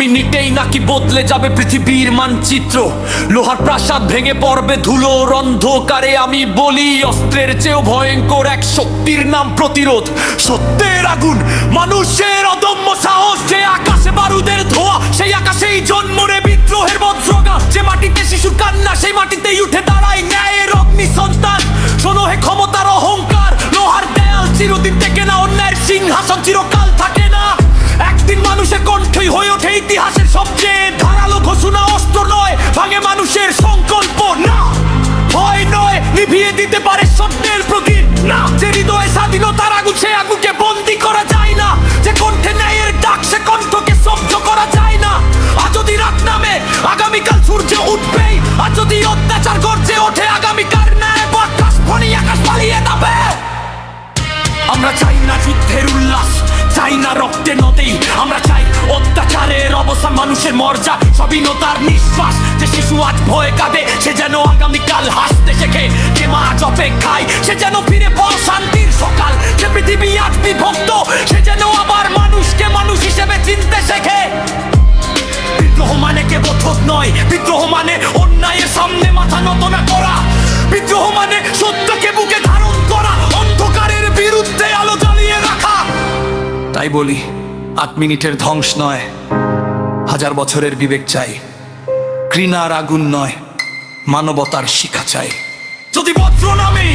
মিনিটেই নাকি বদলে যাবে পৃথিবীর মানচিত্র। লোহার প্রাসাদ ভেঙে পড়বে ধুলোর অন্ধকারে। আমি বলি অস্ত্রের চেয়েও ভয়ঙ্কর এক শক্তির নাম প্রতিরোধ। সত্যের আগুন, মানুষের অদম্য সাহস। যে আকাশে বারুদের ধোঁয়া, সেই আকাশেই জন্ম রে বিদ্রোহের বজ্রগান। যে মাটিতে শিশুর কান্না, সেই মাটিতেই উঠে দাঁড়ায় ন্যায়ের অগ্নি সন্তান। শোনো হে ক্ষমতার অহংকার, লোহার দেয়াল চিরদিন টেকে না, অন্যায়ের সিংহাসন চিরকাল থাকে না। একদিন মানুষের কণ্ঠই হয়ে ওঠে ইতিহাসের সবচেয়ে ধারালো ঘোষণা। অস্ত্র নয় ভাঙে মানুষের সংকল্প, না ভয় নয় নিভিয়ে দিতে পারে সত্যের প্রদীপ, না যে হৃদয়ে স্বাধীনতার আগুন, সে আগুনকে বন্দী করা যায় না। যে কণ্ঠে ন্যায়ের ডাক, সে কণ্ঠকে স্তব্ধ করা যায় না। আর যদি রাত নামে, আগামীকাল সূর্য উঠবেই। আর যদি অত্যাচার গর্জে ওঠে, আগামীকাল ন্যায় আকাশ ফণি আকাশ পালিয়ে যাবে। আমরা চাই না যুদ্ধের উল্লাস, চাই না রক্তে নদী। আমরা চাই অত্যাচারের অবসান, মানুষের মর্যাদা, স্বাধীনতার নিঃশ্বাস। যে শিশু আজ ভয়ে কাঁদে, সে যেন আগামীকাল হাসতে শেখে। যে মা আজ অপেক্ষায়, সে যেন ফিরে পায় শান্তির সকাল। যে পৃথিবী আজ বিভক্ত, সে যেন আবার মানুষকে মানুষ হিসেবে চিনতে শেখে। বিদ্রোহ মানে কেবল নয়, বিদ্রোহ মানে অন্যায়ের সামনে মাথা নত না করা। বিদ্রোহ মানে সত্যকে বুকে ধারণ করা, অন্ধকারের বিরুদ্ধে আলো জ্বালিয়ে রাখা। তাই বলি 8 মিনিটের ধ্বংস নয়, 1000 বছরের বিবেক চাই। ঘৃণার আগুন নয়, মানবতার শিখা চাই। যদি বজ্র নামে,